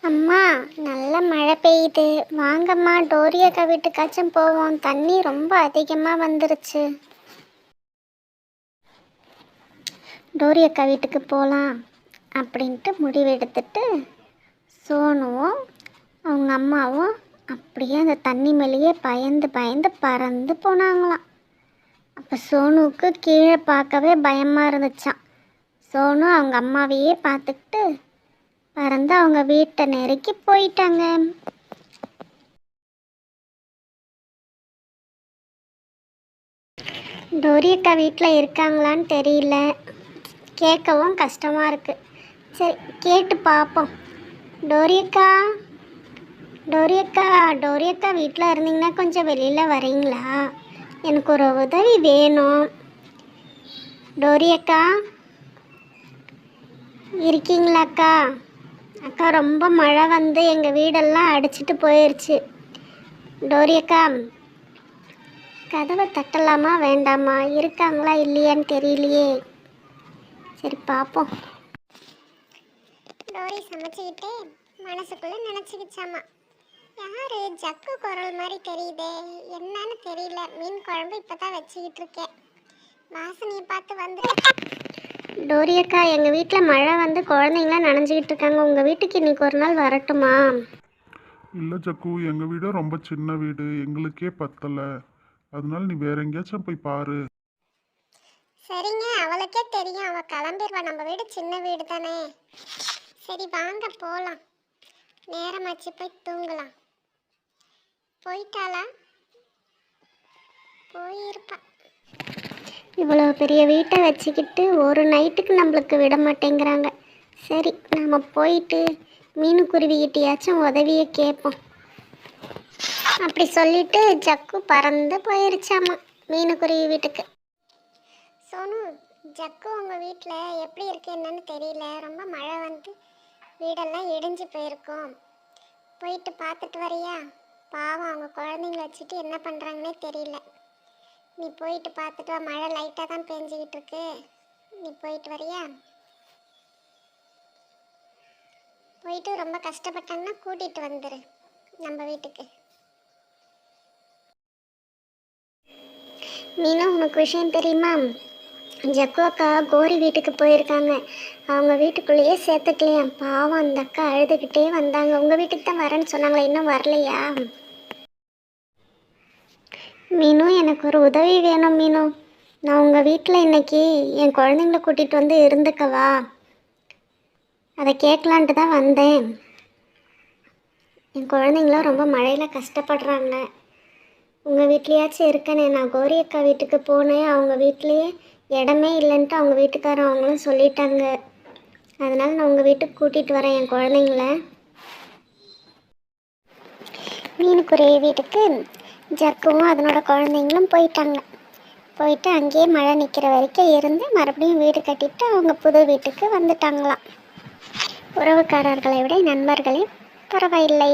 அம்மா, நல்ல மழை பெய்யுது. வாங்கம்மா, டோரி அக்கா வீட்டுக்காச்சும் போவோம். தண்ணி ரொம்ப அதிகமாக வந்துருச்சு. டோரி அக்கா வீட்டுக்கு போகலாம் அப்படின்ட்டு முடிவெடுத்துட்டு சோனுவும் அவங்க அம்மாவும் அப்படியே அந்த தண்ணி மேலேயே பயந்து பயந்து பறந்து போனாங்களாம். அப்போ சோனுவுக்கு கீழே பார்க்கவே பயமாக இருந்துச்சான். சோனு அவங்க அம்மாவையே பார்த்துக்கிட்டு பறந்து அவங்க வீட்டை நெருக்கி போயிட்டாங்க. டோரி அக்கா வீட்டில் இருக்காங்களான்னு தெரியல, கேட்கவும் கஷ்டமாக இருக்குது. சரி, கேட்டு பார்ப்போம். டோரி அக்கா, டோரி அக்கா, டோரி அக்கா வீட்டில் இருந்தீங்கன்னா கொஞ்சம் வெளியில் வரீங்களா? எனக்கு ஒரு உதவி வேணும். டோரி அக்கா இருக்கீங்களாக்கா? அக்கா, ரொம்ப மழை வந்து எங்கள் வீடெல்லாம் அடிச்சிட்டு போயிடுச்சு. டோரி அக்கா, கதவை தட்டலாமா வேண்டாமா? இருக்காங்களா இல்லையான்னு தெரியலையே. சரி, பார்ப்போம். டோரி சமைச்சுக்கிட்டே மனசுக்குள்ளே நினச்சிக்கிச்சாமா, யாரு ஜக்கு குரல் மாதிரி தெரியுதே, என்னன்னு தெரியல. மீன் குழம்பு இப்போ தான் வச்சுக்கிட்டு இருக்கேன். வாசனையை பார்த்து வந்து, டோரி அக்கா, எங்கள் வீட்டில் மழை வந்து குழந்தைங்களாம் நனைஞ்சிக்கிட்டு இருக்காங்க. உங்கள் வீட்டுக்கு இன்னைக்கு ஒரு நாள் வரட்டுமா? இல்லை ஜக்கு, எங்கள் வீடு ரொம்ப சின்ன வீடு, எங்களுக்கே பத்தலை. அதனால நீ வேற எங்கேயாச்சும் போய் பாரு. சரிங்க, அவளுக்கே தெரியும், அவள் கிளம்பிடுவா. நம்ம வீடு சின்ன வீடு தானே. சரி வாங்க போகலாம். நேரமாச்சு, போய் தூங்கலாம். போயிட்டாளா? போயிருப்பா. இவ்வளோ பெரிய வீட்டை வச்சுக்கிட்டு ஒரு நைட்டுக்கு நம்மளுக்கு விட மாட்டேங்கிறாங்க. சரி, நம்ம போயிட்டு மீனுக்குருவிகிட்டையாச்சும் உதவியை கேட்போம். அப்படி சொல்லிட்டு ஜக்கு பறந்து போயிருச்சாமா மீனுக்குருவி வீட்டுக்கு. சோனு, ஜக்கு உங்கள் வீட்டில் எப்படி இருக்கு என்னன்னு தெரியல. ரொம்ப மழை வந்து வீடெல்லாம் இடிஞ்சு போயிருக்கோம். போயிட்டு பார்த்துட்டு வரியா? பாவம், அவங்க குழந்தைங்கள வச்சுட்டு என்ன பண்ணுறாங்கன்னே தெரியல. நீ போயிட்டு பார்த்துட்டு வா. மழை லைட்டாக தான் பெஞ்சிக்கிட்டு இருக்கு. நீ போயிட்டு வரியா? போயிட்டு ரொம்ப கஷ்டப்பட்டாங்கன்னா கூட்டிகிட்டு வந்துடு நம்ம வீட்டுக்கு. மீனா, உனக்கு விஷயம் தெரியுமா? ஜக்கு அக்கா கோரி வீட்டுக்கு போயிருக்காங்க. அவங்க வீட்டுக்குள்ளேயே சேர்த்துக்கலையாம். பாவம், அந்த அக்கா அழுதுகிட்டே வந்தாங்க. உங்கள் வீட்டுக்கு தான் வரேன்னு சொன்னாங்களே, இன்னும் வரலையா? மீனு, எனக்கு ஒரு உதவி வேணும் மீனு. நான் உங்கள் வீட்டில் இன்னைக்கு என் குழந்தைங்கள கூட்டிகிட்டு வந்து இருந்துக்கவா? அதை கேட்கலான்ட்டு தான் வந்தேன். என் குழந்தைங்களும் ரொம்ப மழையில் கஷ்டப்படுறாங்க. உங்கள் வீட்லேயாச்சும் இருக்கனே. நான் கோரி அக்கா வீட்டுக்கு போனேன், அவங்க வீட்லேயே இடமே இல்லைன்ட்டு அவங்க வீட்டுக்காரன் அவங்களும் சொல்லிட்டாங்க. அதனால் நான் உங்கள் வீட்டுக்கு கூட்டிகிட்டு வரேன் என் குழந்தைங்கள. மீனுக்குரிய வீட்டுக்கு ஜக்குவும் அதனோட குழந்தைங்களும் போயிட்டாங்க. போயிட்டு அங்கேயே மழை நிற்கிற வரைக்கும் இருந்து மறுபடியும் வீடு கட்டிட்டு அவங்க புது வீட்டுக்கு வந்துட்டாங்களாம். உறவுக்காரர்களை விட நண்பர்களே பரவாயில்லை.